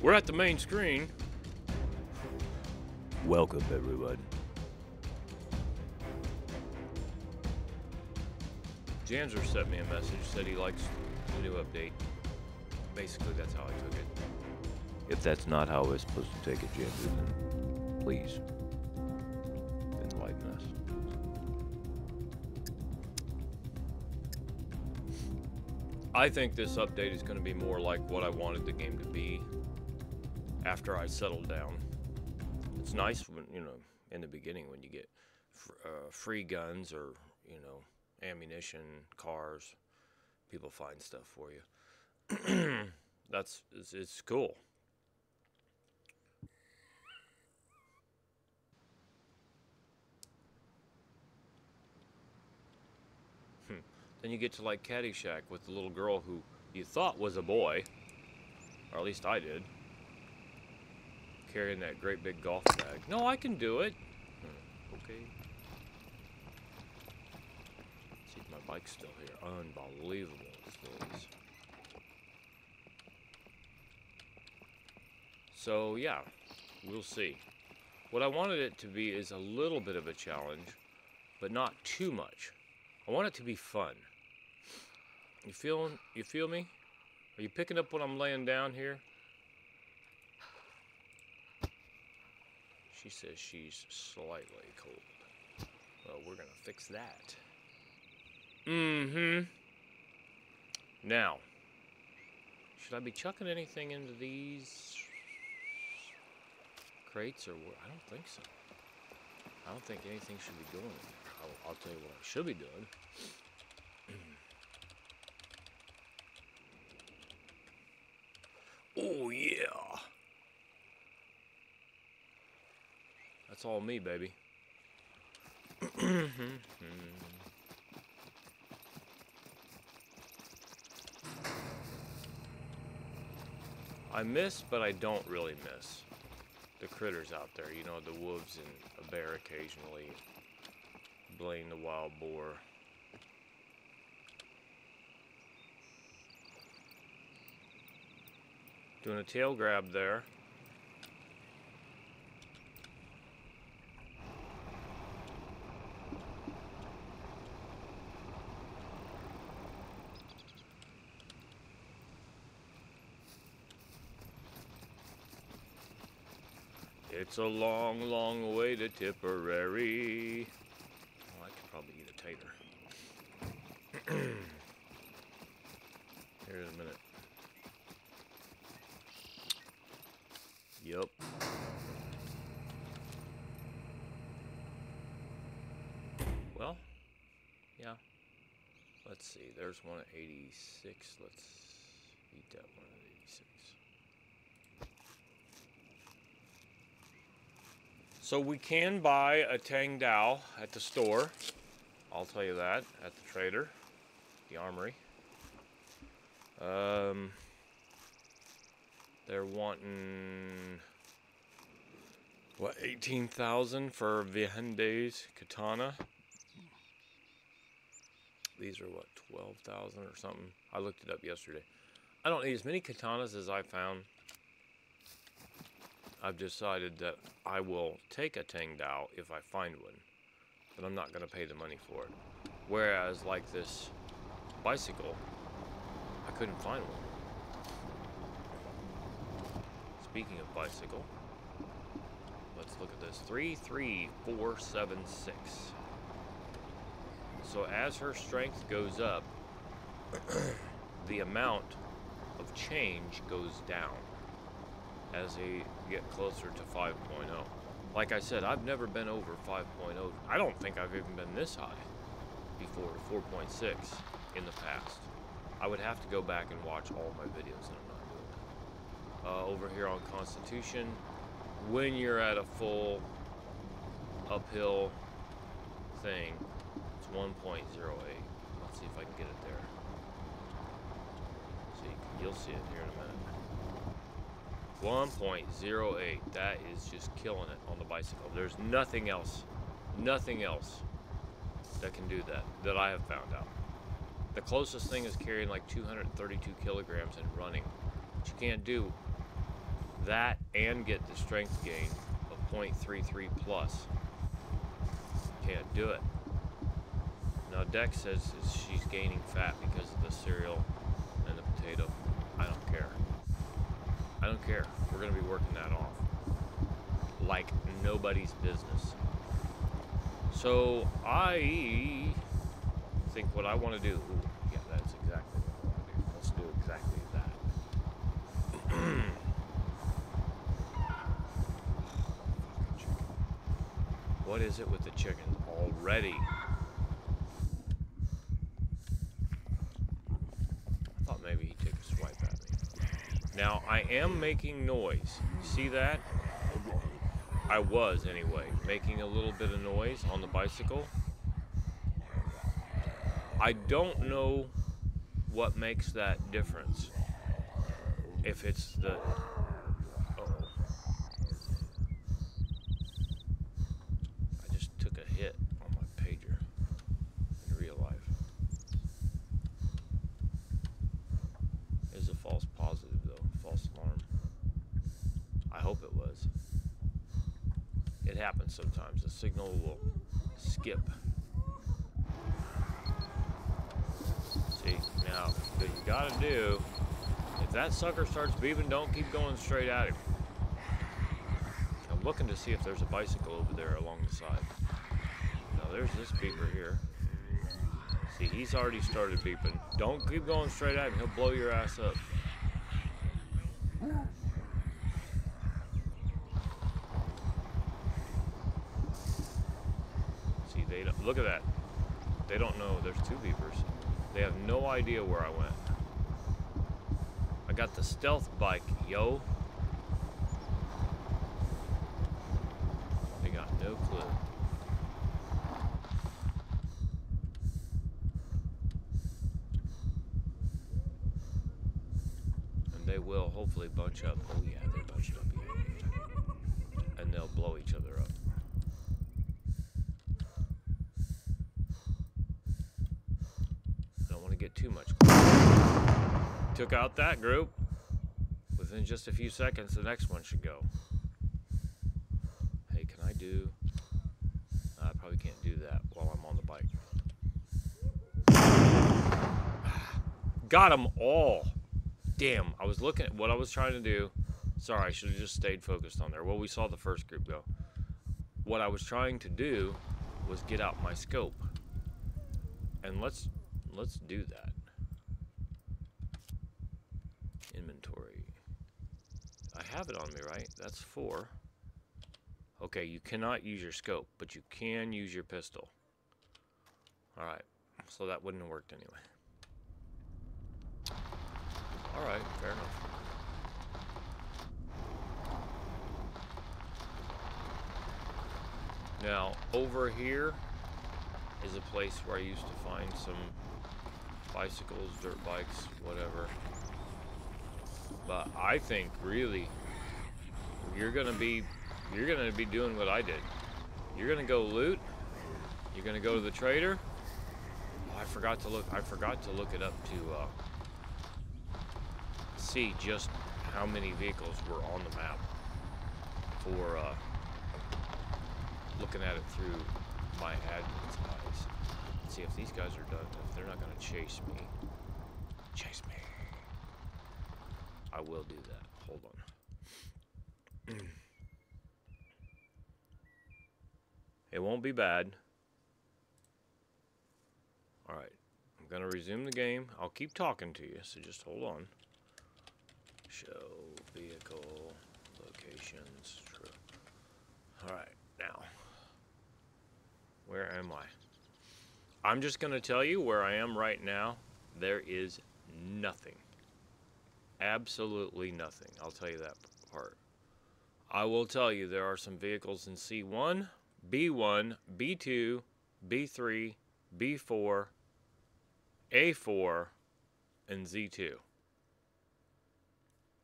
We're at the main screen. Welcome, everyone. Janzer sent me a message, said he likes the new update. Basically, that's how I took it. If that's not how we're supposed to take it, Janzer, then please enlighten us. I think this update is going to be more like what I wanted the game to be after I settled down. It's nice when, you know, in the beginning when you get free guns or, you know, ammunition, cars, people find stuff for you. It's cool. Then you get to like Caddyshack with the little girl who you thought was a boy, or at least I did, carrying that great big golf bag. No, I can do it. Okay. Let's see if my bike's still here. Unbelievable, this is. So yeah, we'll see. What I wanted it to be is a little bit of a challenge, but not too much. I want it to be fun. You feel me? Are you picking up what I'm laying down here? She says she's slightly cold. Well, we're gonna fix that. Now, should I be chucking anything into these crates or what? I don't think so. I don't think anything should be going in there. I'll tell you what I should be doing. Oh yeah. That's all me, baby. I miss, but I don't really miss the critters out there. You know, the wolves and a bear occasionally. Blaine the wild boar. Doing a tail grab there. It's a long, long way to Tipperary. Oh, I could probably eat a tater. Here in a minute. Yep. Well, yeah. Let's see. There's one at 86. Let's eat that one at 86. So we can buy a Tang Dao at the store. I'll tell you that. At the trader. The armory. They're wanting, what, 18,000 for Vihende's katana? These are, what, 12,000 or something? I looked it up yesterday. I don't need as many katanas as I found. I've decided that I will take a Tang Dao if I find one, but I'm not going to pay the money for it. Whereas, like this bicycle, I couldn't find one. Speaking of bicycle, let's look at this. 33476. So as her strength goes up, the amount of change goes down as they get closer to 5.0. Like I said, I've never been over 5.0. I don't think I've even been this high before 4.6 in the past. I would have to go back and watch all my videos, and I'm not doing that. Over here on Constitution, when you're at a full uphill thing, it's 1.08. Let's see if I can get it there. So you'll see it here in a minute. 1.08. That is just killing it on the bicycle. There's nothing else that can do that I have found out. The closest thing is carrying like 232 kilograms and running, which you can't do that and get the strength gain of 0.33 plus. Can't do it. Now Dex says she's gaining fat because of the cereal and the potato. I don't care. I don't care. We're going to be working that off like nobody's business. So I think what I want to do, ooh, yeah, that's exactly what I want to do. Let's do exactly that. What is it with the chickens already? I thought maybe he'd take a swipe at me. Now, I am making noise. See that? I was, anyway, making a little bit of noise on the bicycle. I don't know what makes that difference. If it's the... Uh-oh. I just took a hit on my pager in real life. It's a false positive, though. False alarm. I hope it was. It happens sometimes. The signal will skip. See, now, what you gotta do, if that sucker starts beeping, don't keep going straight at him. I'm looking to see if there's a bicycle over there along the side. Now, there's this beeper here. See, he's already started beeping. Don't keep going straight at him. He'll blow your ass up. See, they don't, look at that. They don't know there's two beepers. They have no idea where I went. I got the stealth bike, yo. They got no clue. And they will hopefully bunch up. Oh yeah, they're bunched up here. And they'll blow each other up. Get too much. Took out that group. Within just a few seconds, the next one should go. Hey, can I do... I probably can't do that while I'm on the bike. Got them all. Damn, I was looking at what I was trying to do. Sorry, I should have just stayed focused on there. Well, we saw the first group go. What I was trying to do was get out my scope. And let's do that. Inventory. I have it on me, right? That's 4. Okay, you cannot use your scope, but you can use your pistol. Alright, so that wouldn't have worked anyway. Alright, fair enough. Now, over here is a place where I used to find some bicycles, dirt bikes, whatever. But I think really you're gonna be doing what I did. You're gonna go loot. You're gonna go to the trader. Oh, I forgot to look it up to see just how many vehicles were on the map for looking at it through my admin's eyes. Let's see if these guys are done. If they're not gonna chase me. Chase me. I will do that. Hold on. It won't be bad. Alright. I'm gonna resume the game. I'll keep talking to you, so just hold on. Show vehicle locations. True. Alright, now. Where am I? I'm just gonna tell you where I am right now. There is nothing. Absolutely nothing. I'll tell you that part. I will tell you there are some vehicles in C1, B1, B2, B3, B4, A4, and Z2.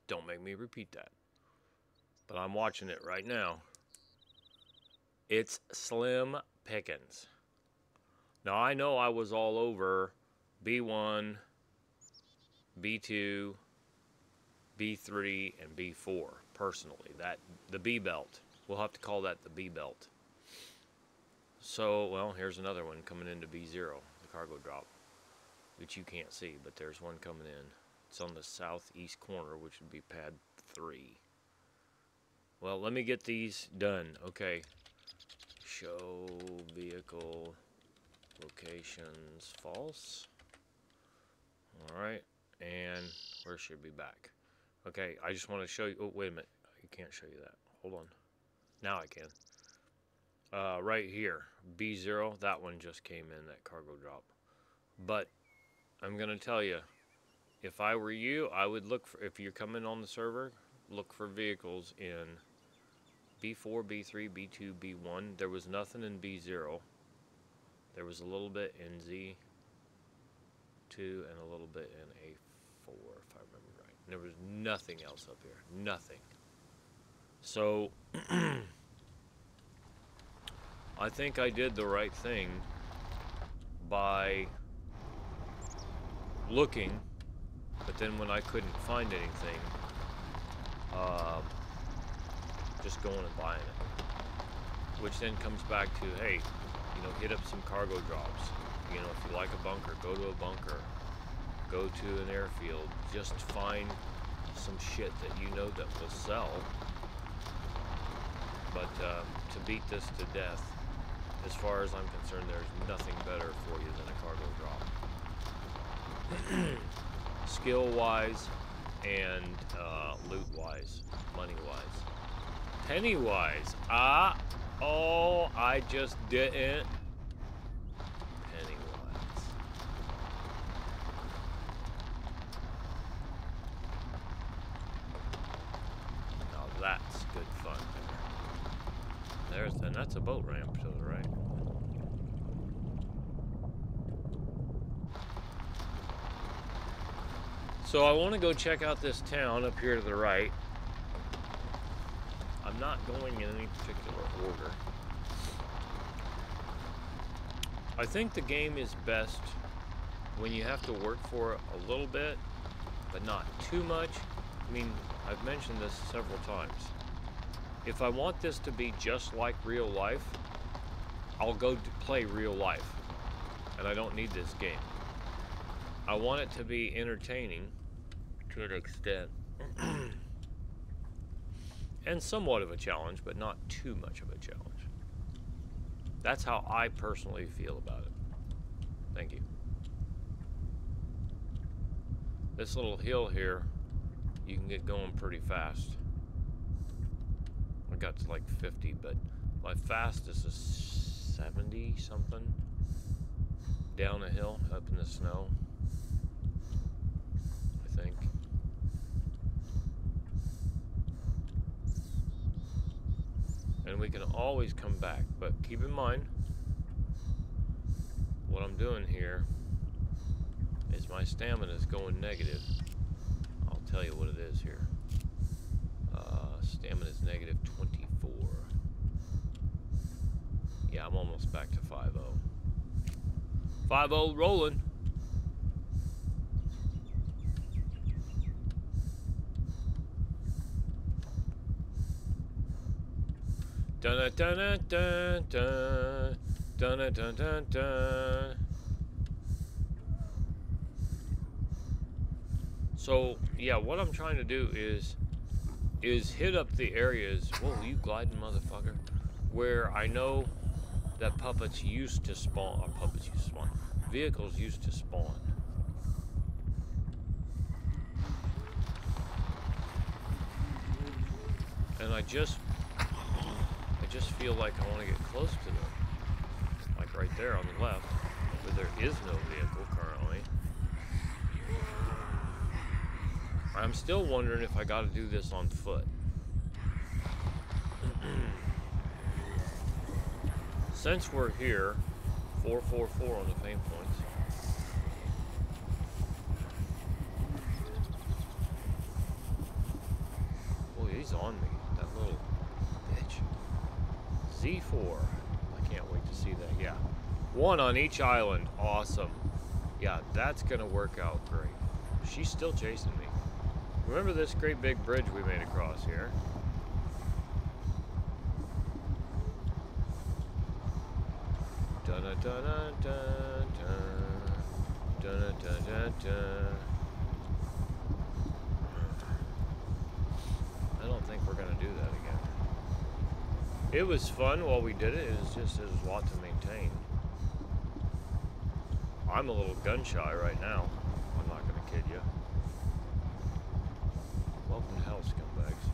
Don't make me repeat that. But I'm watching it right now. It's slim pickings. Now I know I was all over B1, B2, B3 and B4, personally. The B belt. We'll have to call that the B belt. So, well, here's another one coming into B0, the cargo drop, which you can't see, but there's one coming in. It's on the southeast corner, which would be pad 3. Well, let me get these done. Okay. Show vehicle locations false. Alright. And where should we be back? Okay, I just want to show you. Oh, wait a minute. I can't show you that. Hold on. Now I can. Right here. B0. That one just came in, that cargo drop. But I'm going to tell you, if I were you, I would look for, if you're coming on the server, look for vehicles in B4, B3, B2, B1. There was nothing in B0. There was a little bit in Z2 and a little bit in A4, if I remember right. There was nothing else up here. Nothing. So, I think I did the right thing by looking, but then when I couldn't find anything, just going and buying it. Which then comes back to, hey, you know, hit up some cargo drops. You know, if you like a bunker, go to a bunker. Go to an airfield. Just find some shit that you know that will sell. But to beat this to death, as far as I'm concerned, there's nothing better for you than a cargo drop. Skill-wise and loot-wise, money-wise. Penny-wise. Oh, I just didn't. Penny-wise. Now that's good fun there. And that's a boat ramp to the right. So I want to go check out this town up here to the right. I'm not going in any particular order. I think the game is best when you have to work for it a little bit, but not too much. I mean, I've mentioned this several times. If I want this to be just like real life, I'll go to play real life. And I don't need this game. I want it to be entertaining to an extent. And somewhat of a challenge, but not too much of a challenge. That's how I personally feel about it. Thank you. This little hill here, you can get going pretty fast. I got to like 50, but my fastest is 70 something. Down a hill, up in the snow, I think. And we can always come back, but keep in mind, what I'm doing here is my stamina is going negative. I'll tell you what it is here. Stamina is negative 24. Yeah, I'm almost back to 5-0. 5-0 rolling. Dun dun dun dun dun dun dun dun dun. So yeah, what I'm trying to do is hit up the areas. Whoa, you gliding motherfucker! Where I know that puppets used to spawn, or puppets used to spawn, vehicles used to spawn. And I just feel like I want to get close to them. Like right there on the left, where there is no vehicle currently. I'm still wondering if I got to do this on foot. Since we're here, 444 on the fame points. Oh, he's on me, that little bitch. Z4. I can't wait to see that. Yeah. One on each island. Awesome. Yeah, that's going to work out great. She's still chasing me. Remember this great big bridge we made across here? Da da da da da da da da da da. I don't think we're gonna do that again. It was fun while we did it. It was a lot to maintain. I'm a little gun shy right now. I'm not gonna kid you. Welcome to hell, scumbags.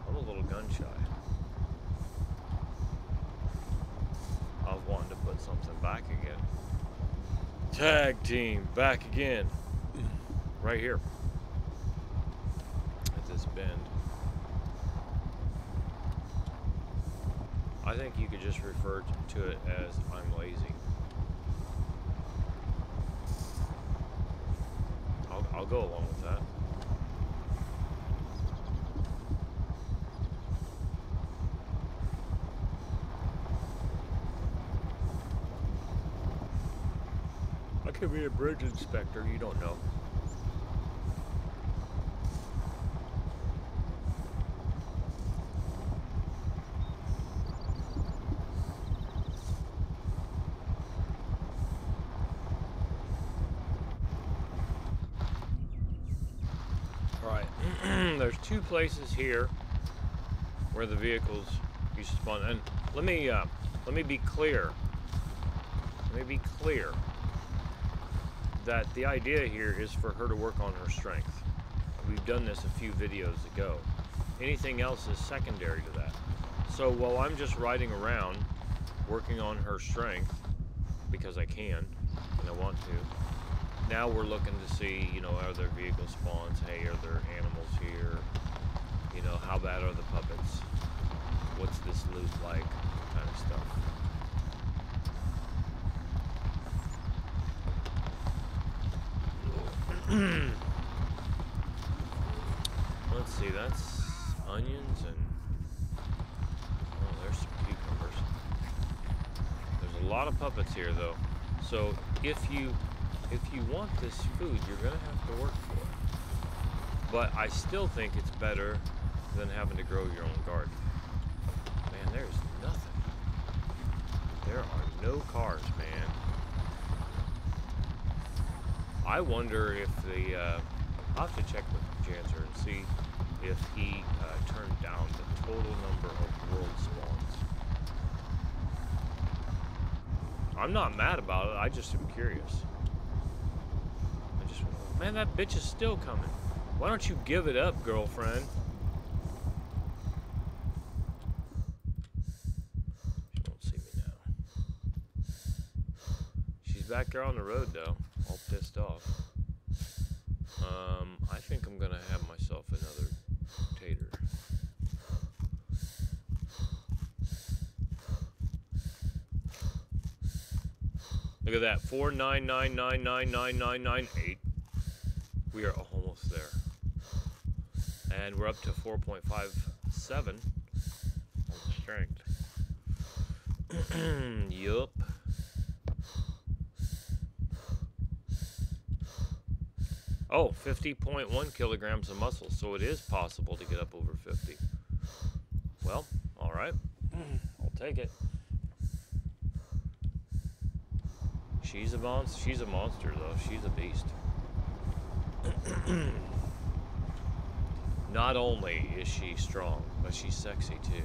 I'm a little gun shy. I was wanting to put something back again. Tag team, back again. Right here. At this bend. I think you could just refer to it as I'm lazy. I'll go along with that. I could be a bridge inspector, you don't know. Alright, there's two places here where the vehicles used to spawn. And let me be clear. Let me be clear that the idea here is for her to work on her strength. We've done this a few videos ago. Anything else is secondary to that. So while I'm just riding around working on her strength, because I can and I want to, now we're looking to see, you know, are there vehicle spawns? Hey, are there animals here? You know, how bad are the puppets? What's this loot like? Kind of stuff. Let's see, that's onions and oh, there's some cucumbers. There's a lot of puppets here though. So if you want this food, you're gonna have to work for it. But I still think it's better than having to grow your own garden. Man, there's nothing. There are no cars, man. I wonder if the, I'll have to check with Janser and see if he turned down the total number of world spawns. I'm not mad about it, I just am curious. Man, that bitch is still coming. Why don't you give it up, girlfriend? She won't see me now. She's back there on the road, though, all pissed off. I think I'm gonna have myself another tater. Look at that, 499999998. We are almost there. And we're up to 4.57 on strength. Yup. Oh, 50.1 kilograms of muscle, so it is possible to get up over 50. Well, all right. I'll take it. She's a monster. She's a monster, though. She's a beast. Not only is she strong, but she's sexy too.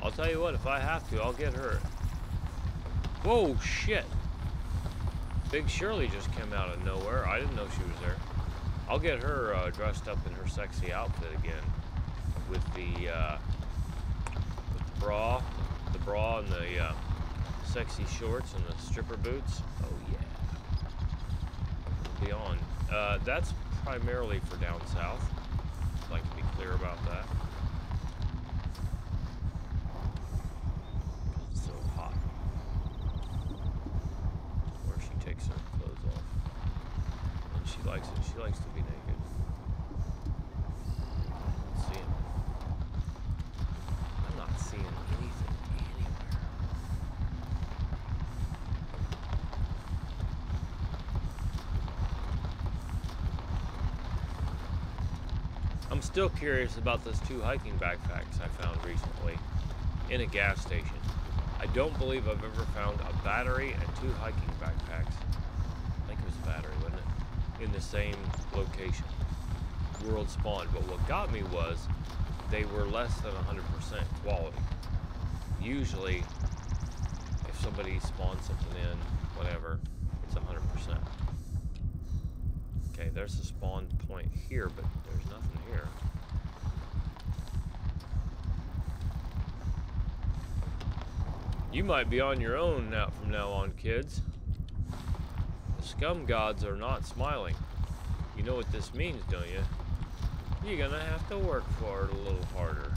I'll tell you what, if I have to, I'll get her. Whoa, shit. Big Shirley just came out of nowhere. I didn't know she was there. I'll get her dressed up in her sexy outfit again. With the bra and the sexy shorts and the stripper boots. Oh yeah. It'll be on. That's primarily for down south. I'd like to be clear about that. It's so hot. Where she takes her clothes off. And she likes it. She likes to be naked. Let's see it. I'm not seeing anything anywhere. I'm still curious about those 2 hiking backpacks I found recently in a gas station. I don't believe I've ever found a battery and 2 hiking backpacks. I think it was a battery, wasn't it? In the same location. World spawn. But what got me was they were less than 100% quality. Usually, if somebody spawns something in, whatever, it's 100%. Okay, there's a spawn point here, but there's nothing here. You might be on your own now from now on, kids. The scum gods are not smiling. You know what this means, don't you? You're gonna have to work for it a little harder.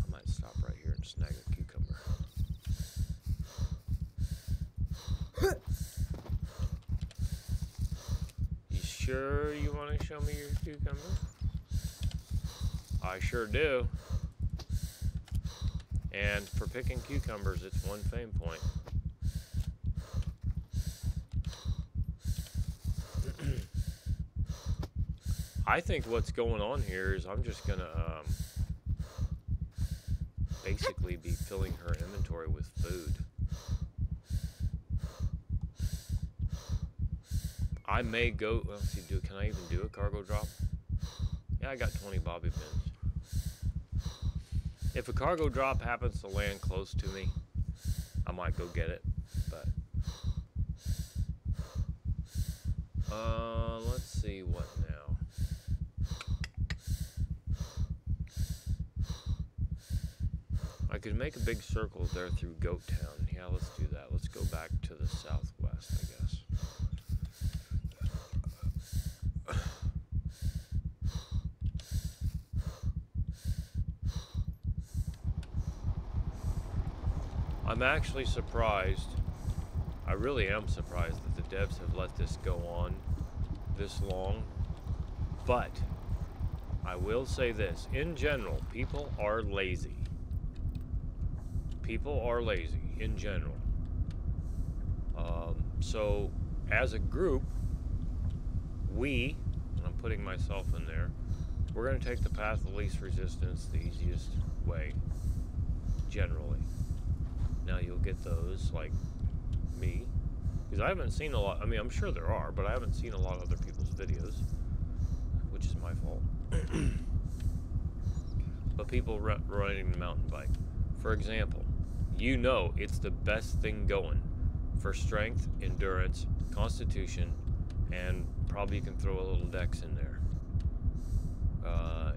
I might stop right here and snag a cucumber. You sure you want to show me your cucumber? I sure do. And for picking cucumbers, it's 1 fame point. I think what's going on here is I'm just gonna basically be filling her inventory with food. I may go, let's see, can I even do a cargo drop? Yeah, I got 20 bobby pins. If a cargo drop happens to land close to me, I might go get it, but let's see what now. I could make a big circle there through Goat Town. Yeah, let's do that. Let's go back to the southwest, I guess. I'm actually surprised. I really am surprised that the devs have let this go on this long. But I will say this. In general, people are lazy. People are lazy in general. So as a group, and I'm putting myself in there, we're going to take the path of least resistance, the easiest way, generally. Now you'll get those like me, because I haven't seen a lot. I mean, I'm sure there are, but I haven't seen a lot of other people's videos, which is my fault. But people riding the mountain bike, for example, you know it's the best thing going for strength, endurance, constitution, and probably you can throw a little dex in there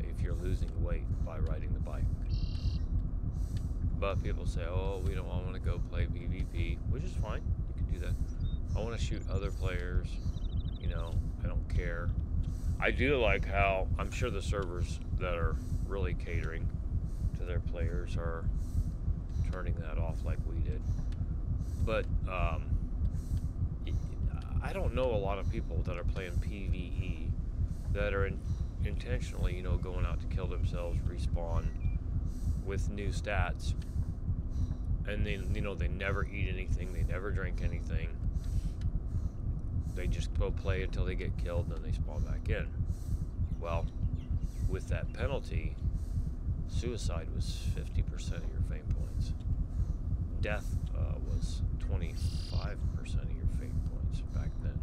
if you're losing weight by riding the bike. But people say, oh, we don't want to go play PvP, which is fine. You can do that. I want to shoot other players. You know, I don't care. I do like how I'm sure the servers that are really catering to their players are turning that off like we did. But I don't know a lot of people that are playing PvE that are intentionally, you know, going out to kill themselves, respawn with new stats. And then, you know, they never eat anything, they never drink anything. They just go play until they get killed, and then they spawn back in. Well, with that penalty, suicide was 50% of your fame points. Death was 25% of your fame points back then.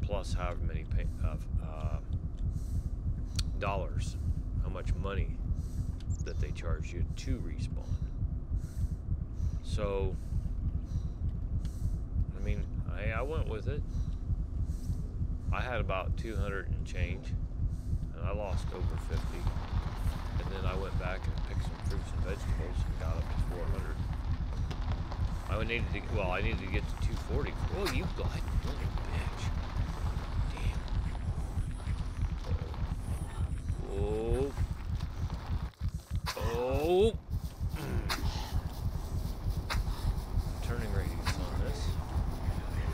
Plus however many dollars, how much money that they charged you to respawn. So, I mean, I went with it. I had about 200 and change, and I lost over 50. And then I went back and picked some fruits and vegetables and got up to 400. I needed to get to 240. Oh, you blind little bitch. Damn. Oh. Oh. Turning radius on this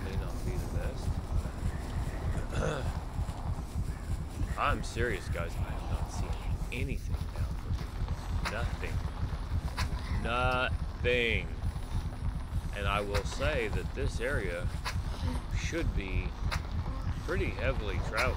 may not be the best. I'm serious, guys. I have not seen anything down for me. Nothing. Nothing. And I will say that this area should be pretty heavily trout.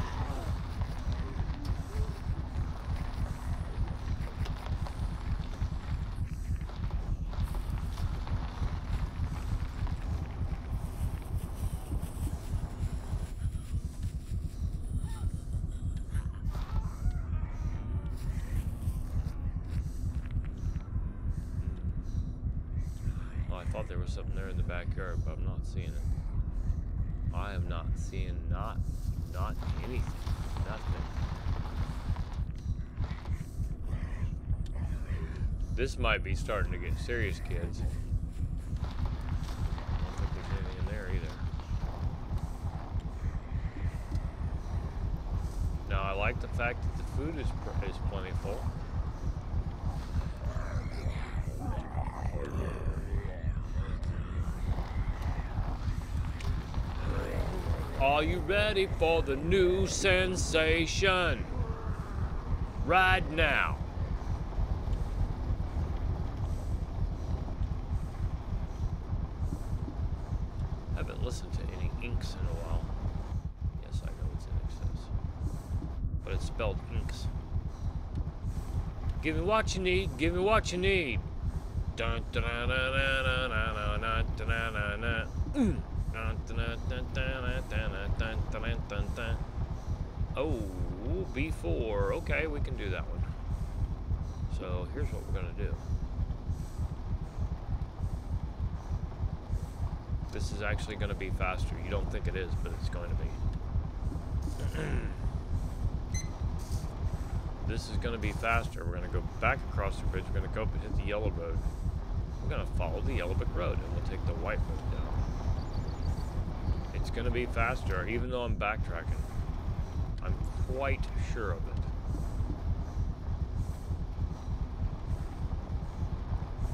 Oh, I thought there was something there in the backyard, but I'm not seeing it. I am not seeing not anything. Nothing. This might be starting to get serious, kids. I don't think there's anything in there either. Now, I like the fact that the food is plentiful. Are you ready for the new sensation? Right now. I haven't listened to any inks in a while. Yes, I know it's in excess. But it's spelled inks. Give me what you need, give me what you need. Dun, dun, dun, dun, dun, dun, dun, dun, dun, dun. Oh, B4. Okay, we can do that one. So here's what we're going to do. This is actually going to be faster. You don't think it is, but it's going to be. This is going to be faster. We're going to go back across the bridge. We're going to go up and hit the yellow road. We're going to follow the yellow brick road, and we'll take the white road down. It's going to be faster, even though I'm backtracking. I'm quite sure of it.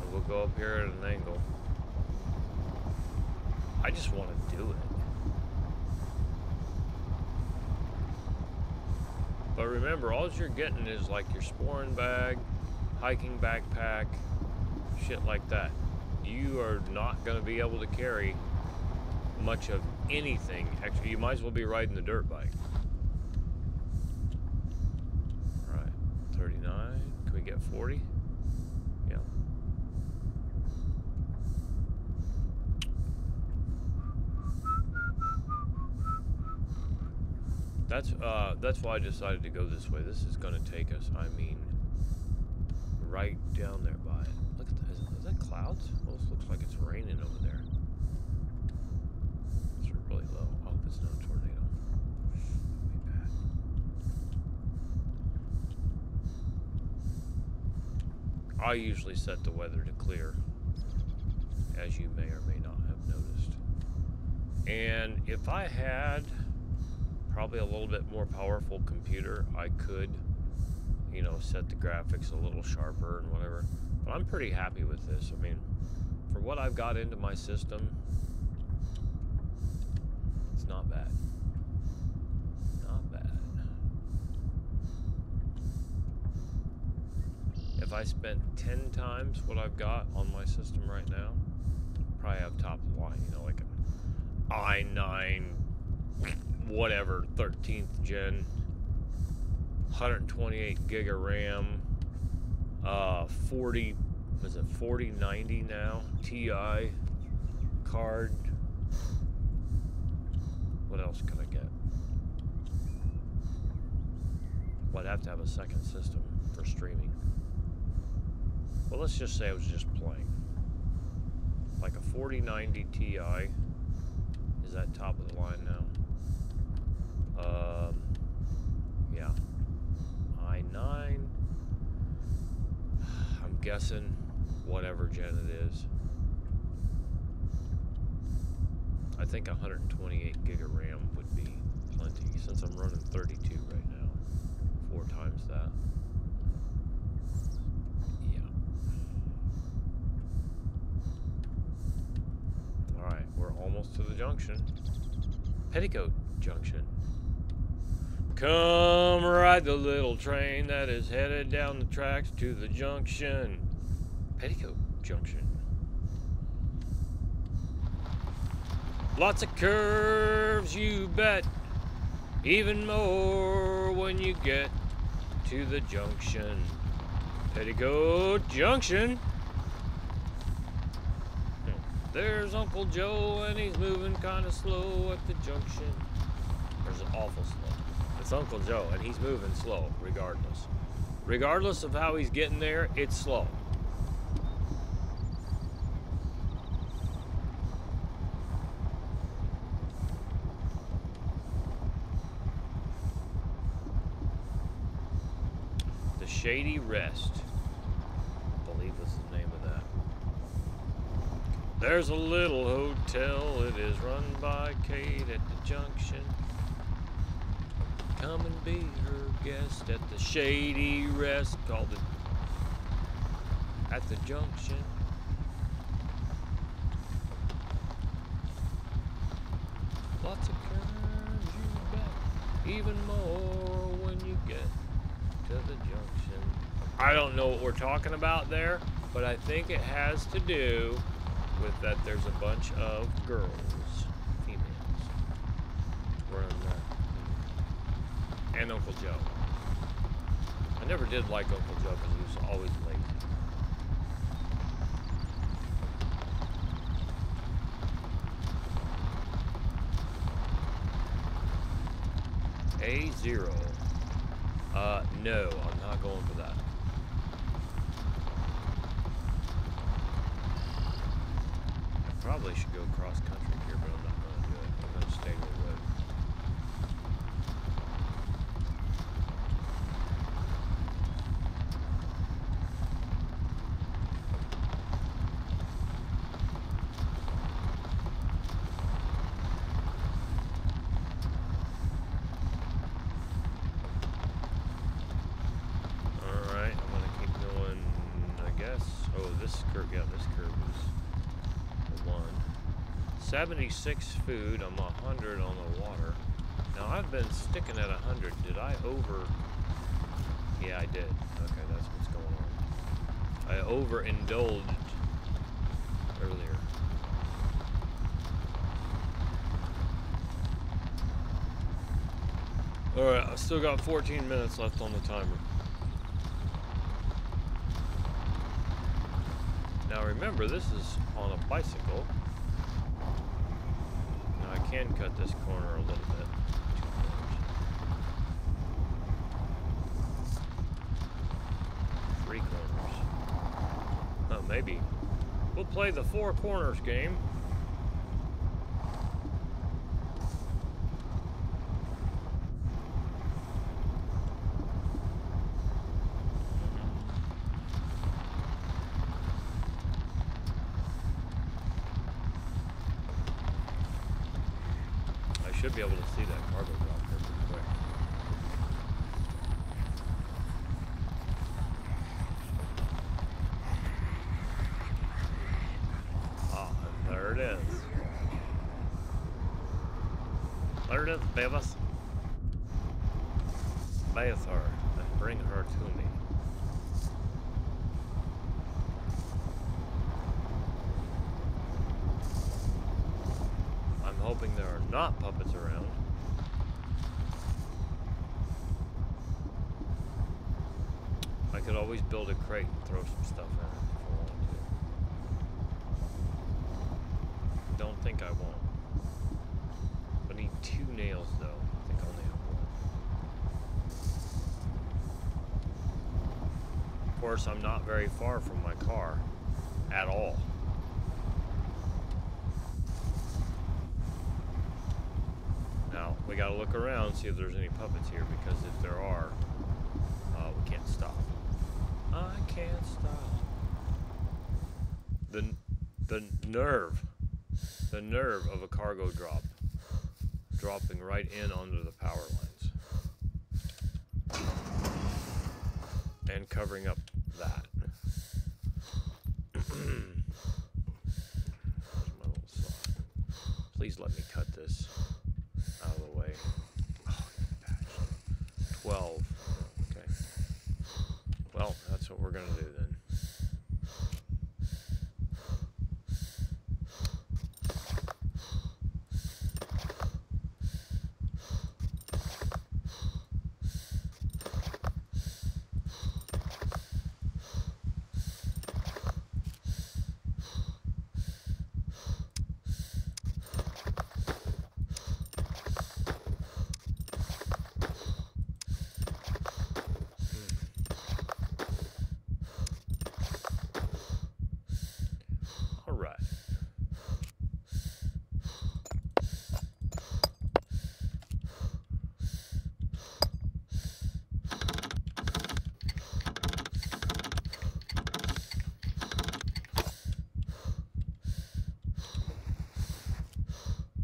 And we'll go up here at an angle. I just want to do it. But remember, all you're getting is like your sporing bag, hiking backpack, shit like that. You are not going to be able to carry much of anything. Actually, you might as well be riding the dirt bike. All right, 39. Can we get 40? Yeah. That's why I decided to go this way. This is going to take us, I mean, right down there by it. Look at that. Is that clouds? Almost looks like it's raining over there. It's really low. I hope it's not a tornado. That'd be bad. I usually set the weather to clear, as you may or may not have noticed. And if I had probably a little bit more powerful computer, I could, you know, set the graphics a little sharper and whatever. But I'm pretty happy with this. I mean, for what I've got into my system, it's not bad. Not bad. If I spent 10 times what I've got on my system right now, probably have top of the line, you know, like an i9 whatever 13th gen, 128 gig of RAM, 4090 now TI card. What else could I get? Well, I'd have to have a second system for streaming. Well, let's just say I was just playing. Like a 4090 Ti. Is that top of the line now? Yeah. i9. I'm guessing whatever gen it is. I think 128 gig of RAM would be plenty, since I'm running 32 right now. 4 times that. Yeah. Alright, we're almost to the junction. Petticoat Junction. Come ride the little train that is headed down the tracks to the junction. Petticoat Junction. Lots of curves, you bet. Even more when you get to the junction. Petticoat Junction. There's Uncle Joe and he's moving kind of slow at the junction. There's awful slow. It's Uncle Joe and he's moving slow regardless. Regardless of how he's getting there, it's slow. The Shady Rest. I believe that's the name of that. There's a little hotel, it is run by Kate at the junction. Come and be her guest at the Shady Rest, called it at the junction. Lots of curves, you bet. Even more when you get to the junction. I don't know what we're talking about there, but I think it has to do with that there's a bunch of girls, females, running there. And Uncle Joe. I never did like Uncle Joe because he was always lazy. A0. No, I'm not going for that. I probably should go cross country here, but I'm not going to do it. I'm going to stay to the road. Alright, I'm going to keep going, I guess. Oh, this curve, yeah, this curve is the one. 76 food, I'm 100 on the water. Now I've been sticking at 100. Did I over? Yeah, I did. Okay, that's what's going on. I overindulged earlier. Alright, I still got 14 minutes left on the timer. Now remember, this is on a bicycle. Now I can cut this corner a little bit. 2 corners. 3 corners. Oh, maybe. We'll play the 4 corners game. Should be able to see that cargo drop there pretty quick. Ah, and there it is. There it is, babies. Bathe her and bring her to me. Hoping there are not puppets around. I could always build a crate and throw some stuff in it if I wanted to. Don't think I won't. I need 2 nails though. I think I only have 1. Of course, I'm not very far from my car at all. We gotta look around, see if there's any puppets here, because if there are, we can't stop. I can't stop. The nerve of a cargo drop, dropping right in onto the power lines, and covering up that. Where's my little saw? Please let me cut this out of the way. Oh, 12. Okay. Well, that's what we're gonna do then.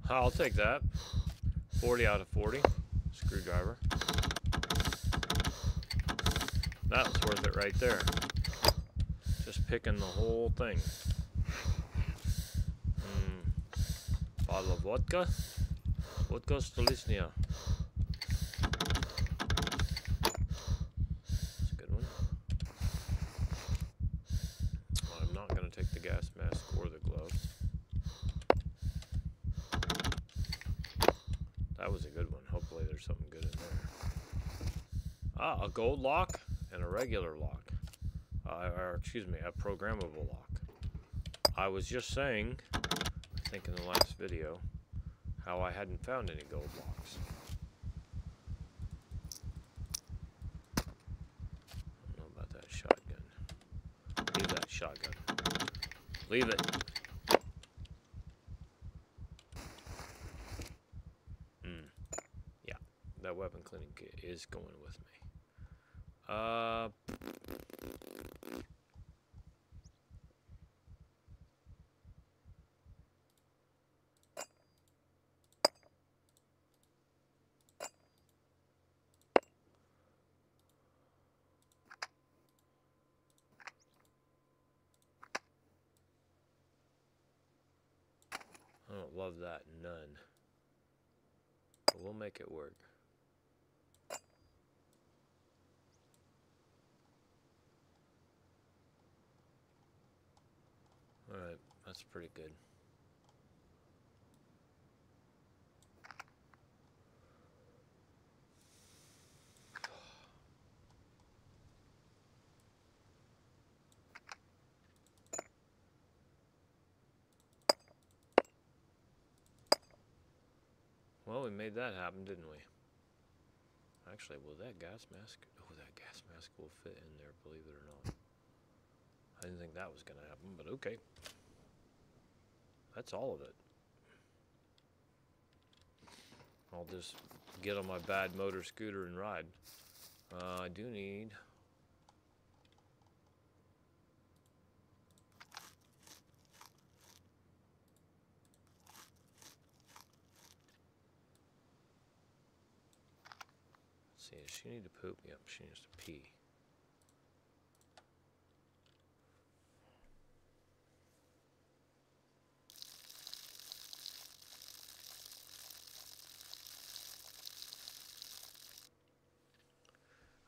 I'll take that. 40 out of 40. Screwdriver. That was worth it right there. Just picking the whole thing. Bottle of vodka. Vodka Stolicnia. That's a good one. I'm not going to take the gas mask or the gloves. That was a good one. Hopefully there's something good in there. Ah, a gold lock and a regular lock. Or excuse me, a programmable lock. I was just saying, I think in the last video, how I hadn't found any gold locks. I don't know about that shotgun. Leave that shotgun. Leave it. Yeah, that weapon cleaning kit is going with me. I don't love that, none. But we'll make it work. Alright, that's pretty good. Well, we made that happen, didn't we? Actually, will that gas mask... Oh, that gas mask will fit in there, believe it or not. I didn't think that was going to happen, but okay. That's all of it. I'll just get on my bad motor scooter and ride. I do need... Let's see, does she need to poop? Yep, she needs to pee.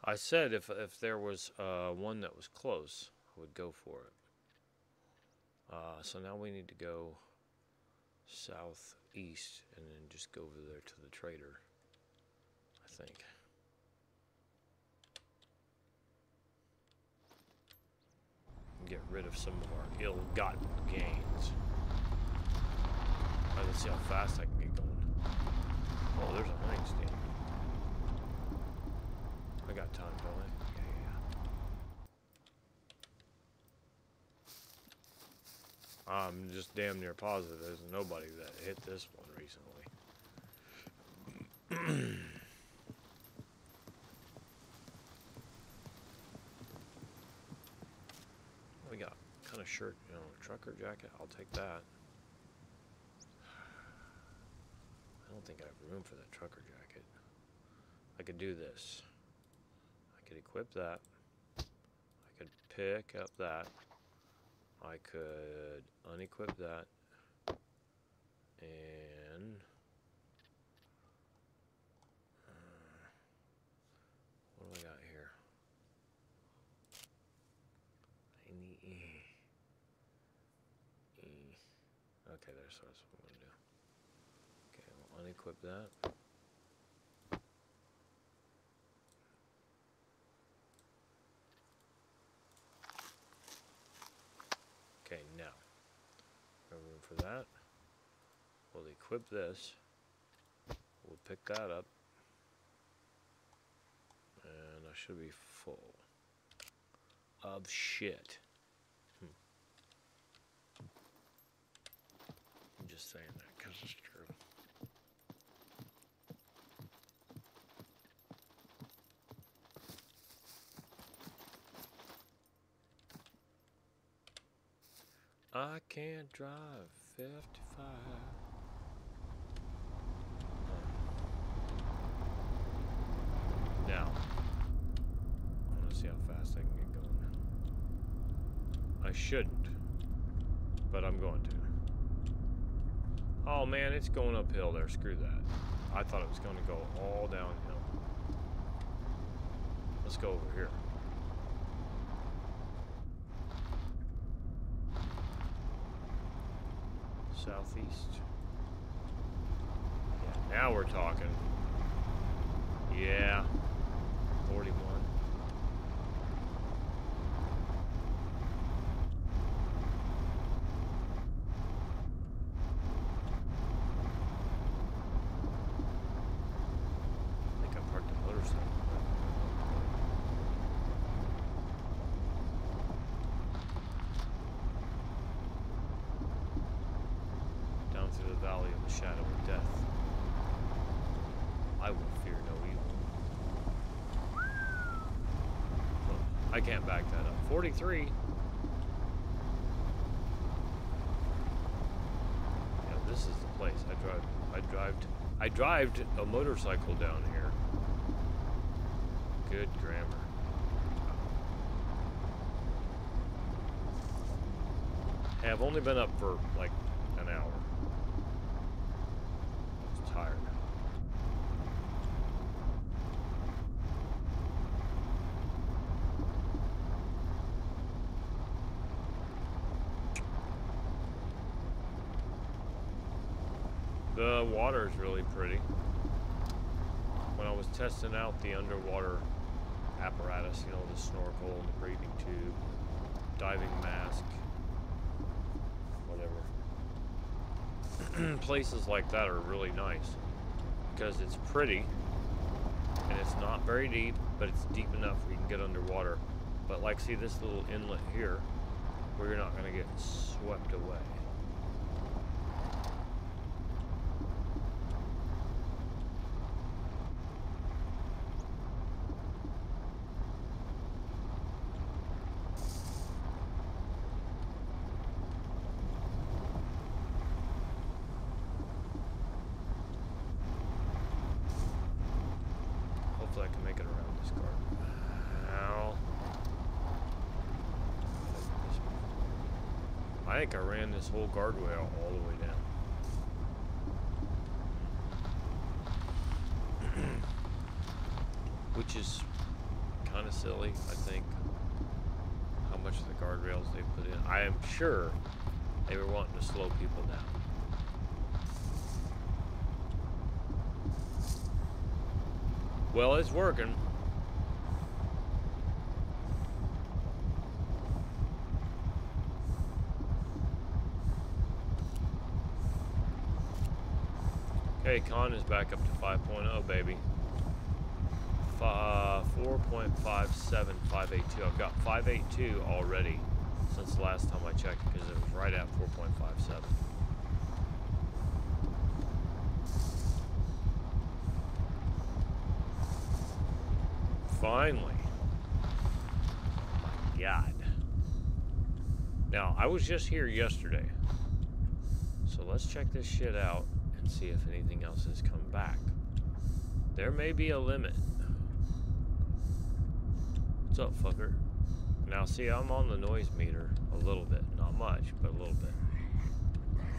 I said if there was one that was close, I would go for it. So now we need to go southeast and then just go over there to the trader, I think. Get rid of some of our ill-gotten gains. Let's see how fast I can get going. Oh, there's a hunting stand. I got time, don't I? Yeah. I'm just damn near positive there's nobody that hit this one recently. What we got? What kind of shirt? You know, trucker jacket? I'll take that. I don't think I have room for that trucker jacket. I could do this. I could equip that. I could pick up that. I could unequip that. And what do I got here? I need okay, that's what I'm going to do. Okay, I'll unequip that. Okay, now, no room for that. We'll equip this. We'll pick that up. And I should be full of shit. I'm just saying that because it's true. I can't drive 55. shouldn't, but I'm going to. Oh man, it's going uphill there. Screw that. I thought it was going to go all downhill. Let's go over here. Southeast. Yeah, now we're talking. Yeah. 41. I think I parked a motorcycle. Down through the valley of the shadow of death. I will fear no evil. I can't back that up. 43. Yeah, this is the place. I drived a motorcycle down here. Good grammar. Hey, I've only been up for like an hour. I was tired. The water is really pretty. When I was testing out the underwater apparatus, you know, the snorkel, the breathing tube, diving mask, whatever. Places like that are really nice because it's pretty and it's not very deep, but it's deep enough where you can get underwater. But like, see this little inlet here where you're not going to get swept away. I can make it around this guard. Ow. I think I ran this whole guardrail all the way down. Which is kind of silly, I think, how much of the guardrails they put in. I am sure they were wanting to slow people down. Well, it's working. Okay, con is back up to 5.0, baby. 4.57582. I've got 582 already since the last time I checked because it was right at 4.57. Finally. My God. Now, I was just here yesterday. So let's check this shit out and see if anything else has come back. There may be a limit. What's up, fucker? Now, see, I'm on the noise meter a little bit. Not much, but a little bit.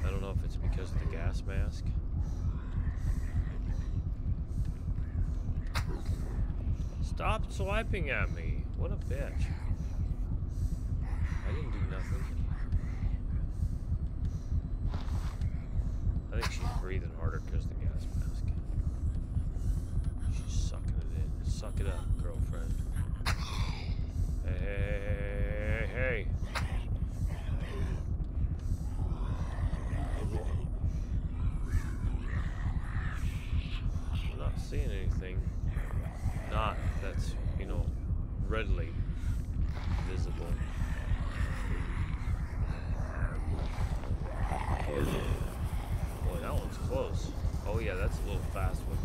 I don't know if it's because of the gas mask. Stop swiping at me. What a bitch. I didn't do nothing. I think she's breathing harder because of the gas mask. She's sucking it in. Suck it up, girlfriend. Hey, hey, hey, hey, hey. I'm not seeing anything. Not that's, you know, readily visible. Boy, that one's close. Oh yeah, that's a little fast one.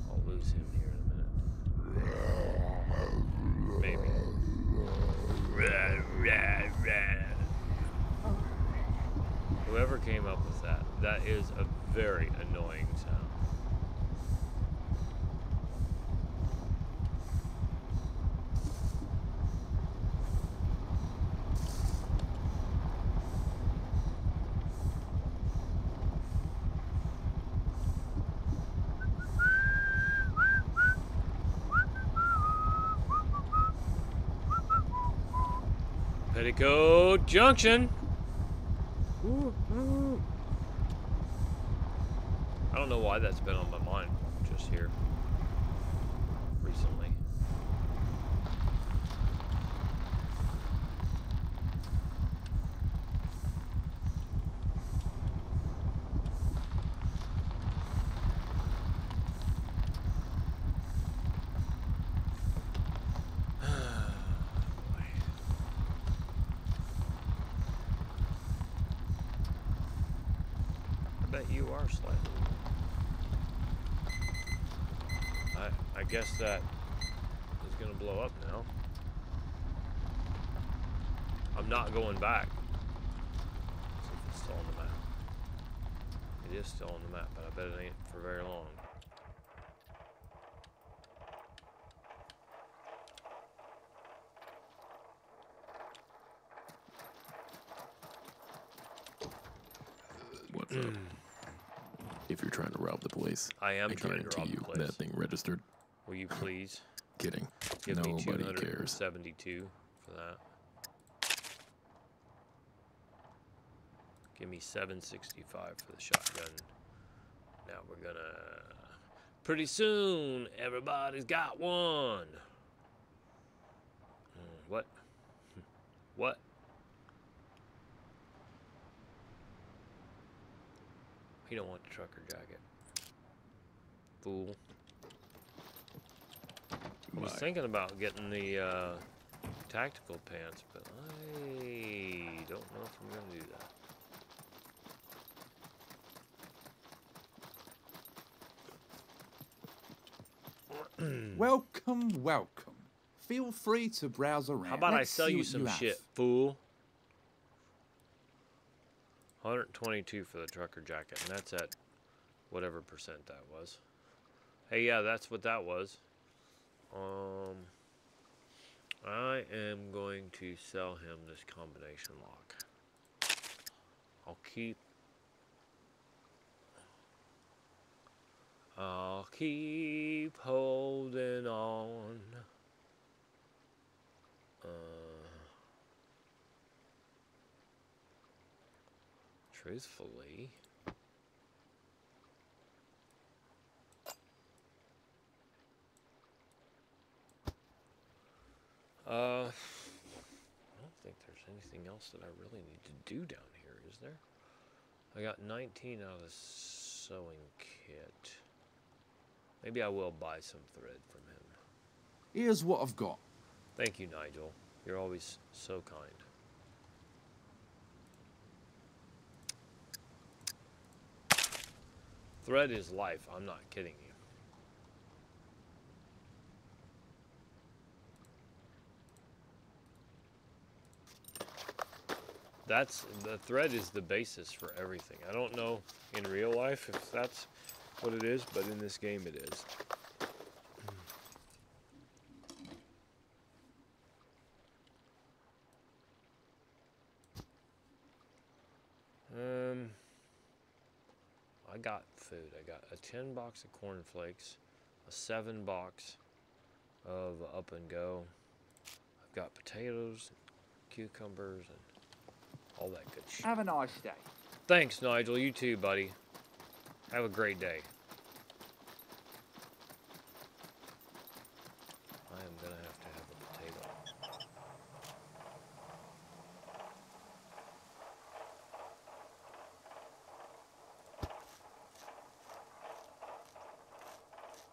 I'll lose him here in a minute. Maybe. Whoever came up with that, that is a very annoying sound. Petticoat Junction. I don't know why that's been on my mind just here recently. I bet you are slightly. I guess that is gonna blow up now. I'm not going back. Let's see if it's still on the map. It is still on the map, but I bet it ain't for very long. What's up? If you're trying to rob the place, I am trying to rob the place. That thing registered. Will you please? Kidding. Give me Nobody cares. 272 for that. Give me 765 for the shotgun. Now we're gonna... Pretty soon, everybody's got one. What? What? You don't want the trucker jacket. Fool. I was thinking about getting the tactical pants, but I don't know if I'm going to do that. Welcome, welcome. Feel free to browse around. How about Let's I sell see you what some have. shit, fool? 122 for the trucker jacket, and that's at whatever percent that was. Hey, yeah, that's what that was. I am going to sell him this combination lock. I'll keep holding on. Truthfully, I don't think there's anything else that I really need to do down here, is there? I got 19 out of the sewing kit. Maybe I will buy some thread from him. Here's what I've got. Thank you, Nigel. You're always so kind. Thread is life. I'm not kidding you. The thread is the basis for everything. I don't know in real life if that's what it is, but in this game it is. I got food. I got a 10 box of cornflakes, a 7 box of Up and Go. I've got potatoes, cucumbers, and all that good shit. Have a nice day. Thanks, Nigel. You too, buddy. Have a great day. I am gonna have to have a potato.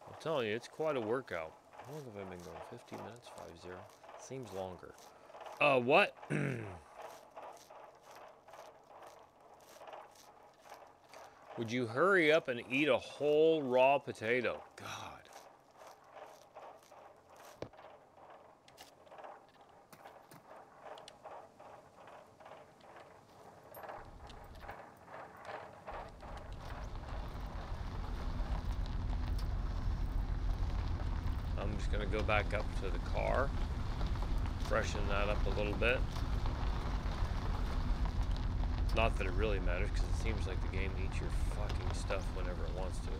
I'm telling you, it's quite a workout. How long have I been going? 50 minutes? 5-0? Seems longer. What? Would you hurry up and eat a whole raw potato? God. I'm just going to go back up to the car, freshen that up a little bit. Not that it really matters, because it seems like the game eats your fucking stuff whenever it wants to.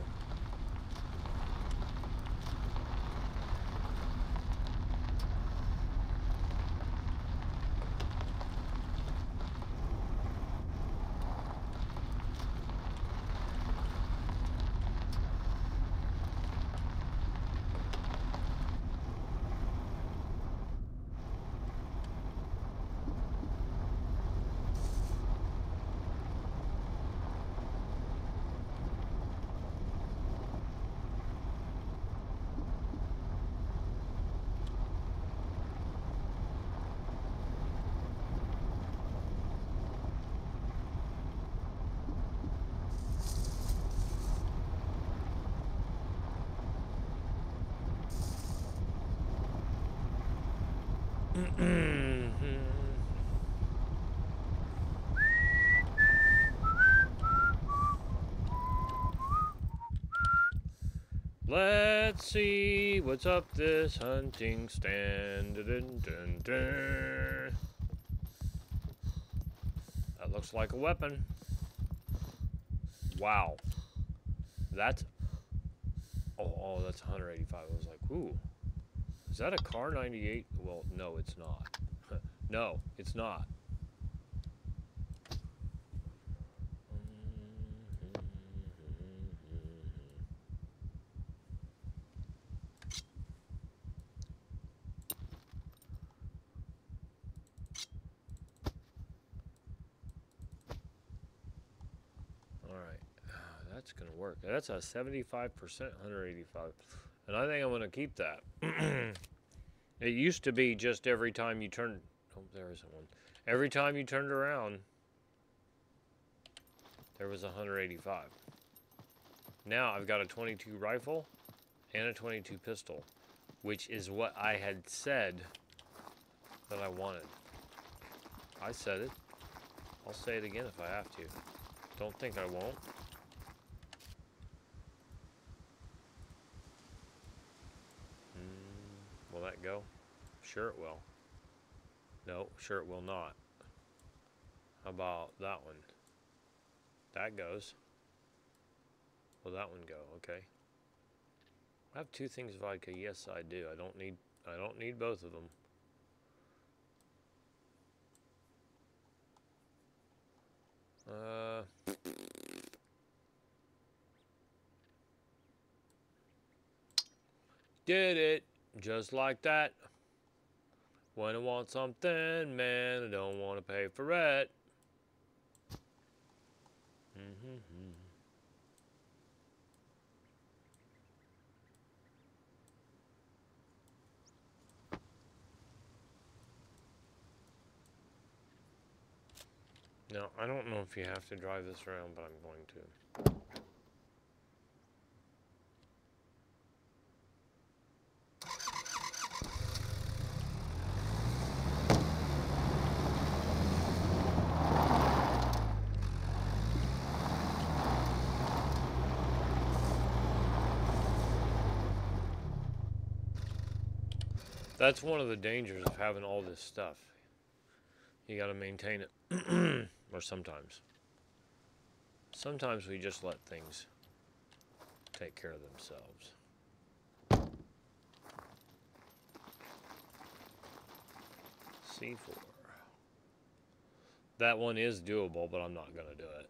Let's see what's up this hunting stand. Dun, dun, dun. That looks like a weapon. Wow. That's... Oh, that's 185. I was like, ooh. Is that a car 98? Well, no, it's not. No, it's not. Alright, that's gonna work. That's a 75%, 185. And I think I'm gonna keep that. It used to be just every time you turned... Oh, there isn't one. Every time you turned around, there was 185. Now I've got a 22 rifle and a 22 pistol, which is what I had said that I wanted. I said it. I'll say it again if I have to. Don't think I won't. Will that go? Sure it will. No, sure it will not. How about that one? That goes. Will that one go? Okay. I have two things vodka. Yes, I do. I don't need both of them. Did it just like that. When I want something, man, I don't want to pay for it. Now, I don't know if you have to drive this around, but I'm going to. That's one of the dangers of having all this stuff. You gotta maintain it. Or sometimes. Sometimes we just let things take care of themselves. C4. That one is doable, but I'm not gonna do it.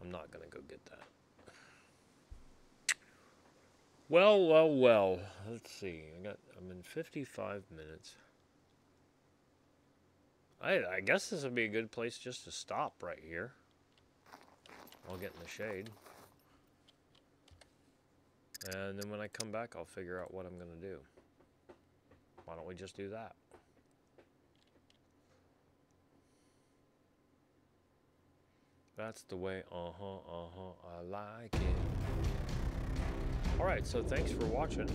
I'm not gonna go get that. Well, well, well. Let's see. I'm in 55 minutes. I guess this would be a good place just to stop right here. I'll get in the shade. And then when I come back, I'll figure out what I'm going to do. Why don't we just do that? That's the way, I like it. Alright, so thanks for watching.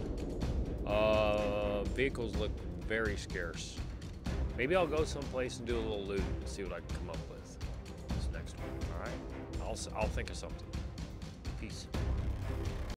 Vehicles look very scarce. Maybe I'll go someplace and do a little loot and see what I can come up with this next one. Alright? I'll think of something. Peace.